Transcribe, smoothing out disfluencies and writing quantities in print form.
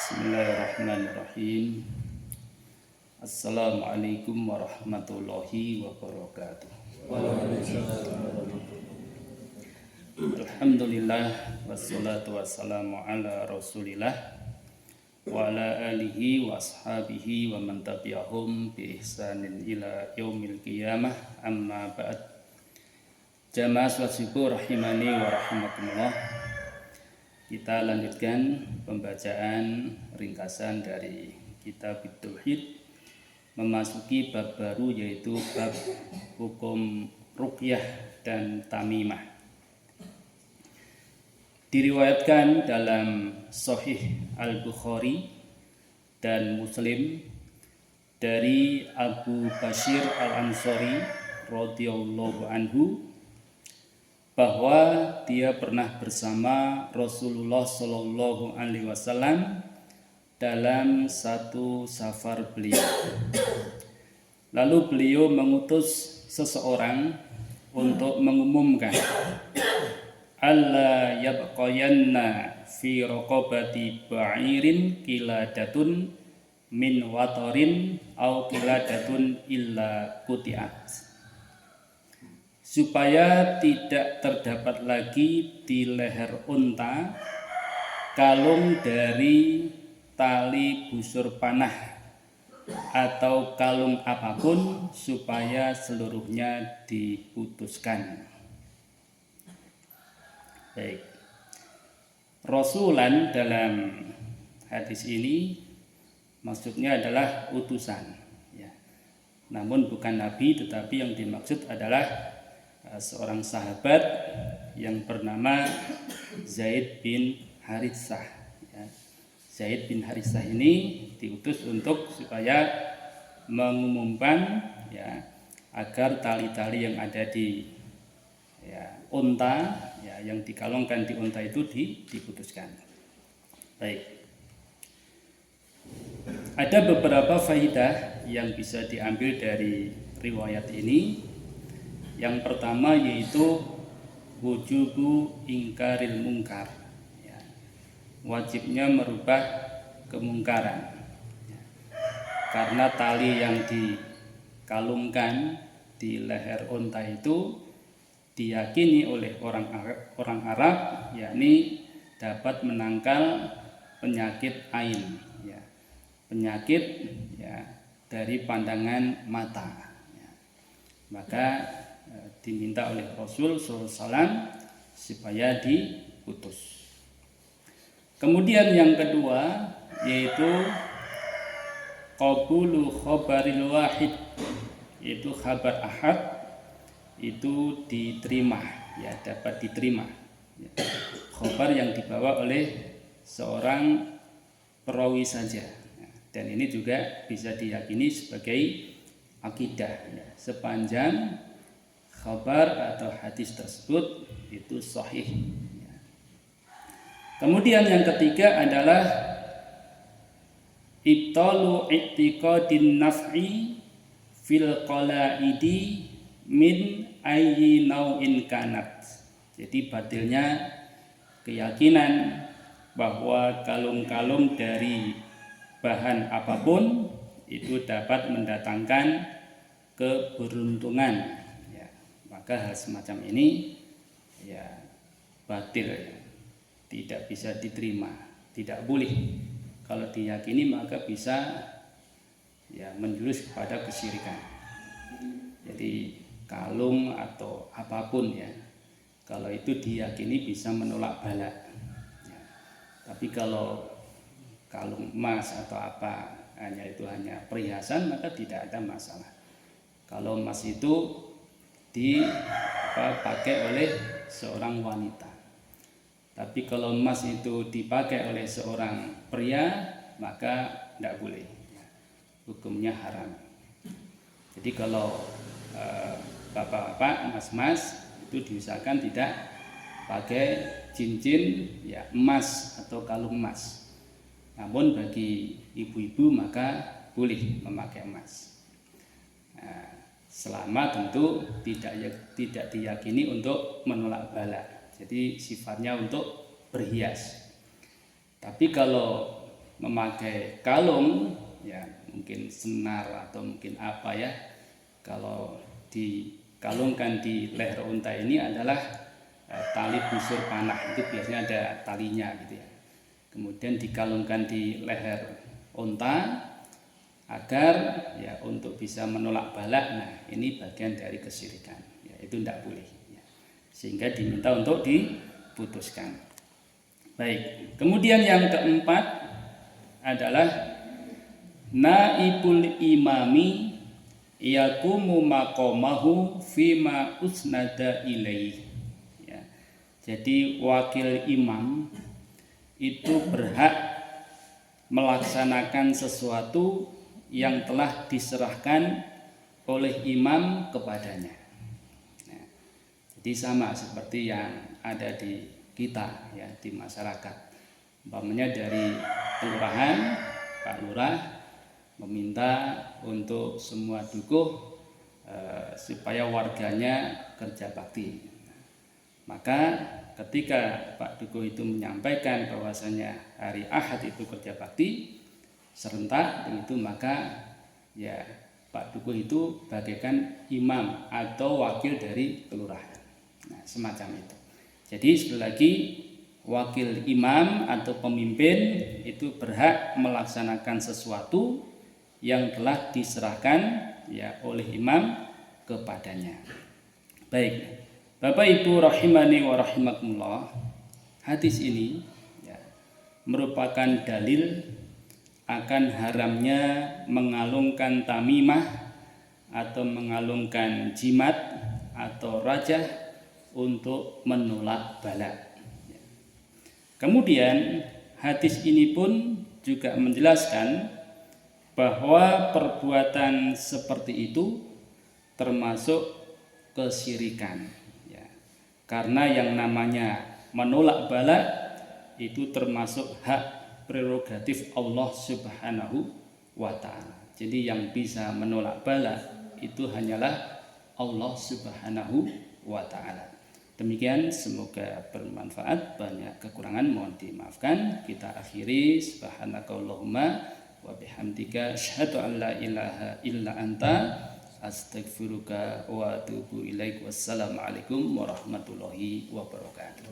Bismillahirrahmanirrahim. Assalamualaikum warahmatullahi wabarakatuh. Alhamdulillah wassalatu wassalamu ala rasulillah wa ala alihi wa ashabihi wa man tabi'ahum bi ihsanin ila yaumil qiyamah, amma ba'd. Jamaah swasibu rahimani wa rahimakumullah. Kita lanjutkan pembacaan ringkasan dari kitab Tauhid, memasuki bab baru yaitu bab hukum ruqyah dan tamimah. Diriwayatkan dalam Sahih Al-Bukhari dan Muslim dari Abu Bashir Al-Ansari radhiyallahu anhu bahwa dia pernah bersama Rasulullah Shallallahu Alaihi Wasallam dalam satu safar beliau. Lalu beliau mengutus seseorang untuk mengumumkan, alla yabqayanna fi raqabati ba'irin kiladatun min watarin au kiladatun illa kutiat, supaya tidak terdapat lagi di leher unta kalung dari tali busur panah atau kalung apapun, supaya seluruhnya diputuskan. Baik. Rasulan dalam hadis ini maksudnya adalah utusan, ya. Namun bukan nabi, tetapi yang dimaksud adalah seorang sahabat yang bernama Zaid bin Haritsah, ya. Zaid bin Haritsah ini diutus untuk supaya mengumumkan, ya, agar tali-tali yang ada di, ya, unta, ya, yang dikalungkan di unta itu diputuskan. Baik. Ada beberapa faidah yang bisa diambil dari riwayat ini. Yang pertama yaitu wujubu ingkaril mungkar, ya, wajibnya merubah kemungkaran, ya. Karena tali yang dikalungkan di leher unta itu diyakini oleh orang Arab, yakni dapat menangkal penyakit ain, ya, penyakit, ya, dari pandangan mata, ya. Maka diminta oleh Rasul SAW supaya diputus. Kemudian yang kedua yaitu qabulu khabaril wahid, yaitu kabar ahad itu diterima, ya, dapat diterima, ya. Khabar yang dibawa oleh seorang perawi saja, ya. Dan ini juga bisa diyakini sebagai akidah, ya, sepanjang khabar atau hadis tersebut itu sahih, ya. Kemudian yang ketiga adalah ibtalu i'tiqadin naf'i fil qalaidi min ayyi nau'in kanat. Jadi batilnya keyakinan bahwa kalung-kalung dari bahan apapun itu dapat mendatangkan keberuntungan. Maka hal semacam ini, ya, batil, ya, tidak bisa diterima, tidak boleh. Kalau diyakini maka bisa, ya, menjurus kepada kesyirikan. Jadi kalung atau apapun, ya, kalau itu diyakini bisa menolak bala, ya. Tapi kalau kalung emas atau apa hanya perhiasan, maka tidak ada masalah. Kalau emas itu dipakai oleh seorang wanita. Tapi kalau emas itu dipakai oleh seorang pria, maka tidak boleh, ya. Hukumnya haram. Jadi kalau bapak-bapak, mas-mas itu diusahakan tidak pakai cincin, ya, emas atau kalung emas. Namun bagi ibu-ibu maka boleh memakai emas. Nah, selama tentu tidak diyakini untuk menolak bala. Jadi sifatnya untuk berhias. Tapi kalau memakai kalung, ya mungkin senar atau mungkin apa ya, kalau dikalungkan di leher unta ini adalah tali busur panah, itu biasanya ada talinya gitu ya. Kemudian dikalungkan di leher unta agar ya untuk bisa menolak bala. Nah, ini bagian dari kesyirikan. Ya, itu tidak boleh. Ya. Sehingga diminta untuk diputuskan. Baik. Kemudian yang keempat adalah naibul imami yaqumu maqamahu fima usnada ilaih. Ya. Jadi wakil imam itu berhak melaksanakan sesuatu yang telah diserahkan oleh imam kepadanya. Nah, jadi sama seperti yang ada di kita ya, di masyarakat. Umpamanya dari kelurahan, Pak Lurah meminta untuk semua dukuh supaya warganya kerja bakti. Maka ketika Pak Dukuh itu menyampaikan bahwasanya hari Ahad itu kerja bakti serentak itu, maka ya Pak Dukuh itu bagaikan imam atau wakil dari kelurahan. Nah, semacam itu. Jadi sekali lagi wakil imam atau pemimpin itu berhak melaksanakan sesuatu yang telah diserahkan ya oleh imam kepadanya. Baik, Bapak Ibu rahimani wa rahimakumullah, hadis ini ya, merupakan dalil akan haramnya mengalungkan tamimah atau mengalungkan jimat atau rajah untuk menolak bala. Kemudian hadis ini pun juga menjelaskan bahwa perbuatan seperti itu termasuk kesyirikan. Ya. Karena yang namanya menolak bala itu termasuk hak prerogatif Allah Subhanahu wa ta'ala. Jadi yang bisa menolak bala itu hanyalah Allah Subhanahu wa ta'ala. Demikian, semoga bermanfaat. Banyak kekurangan mohon dimaafkan. Kita akhiri, subhanakallahumma wa bihamdika asyhadu an la ilaha illa anta astaghfiruka wa atubu ilaik. Wassalamualaikum warahmatullahi wabarakatuh.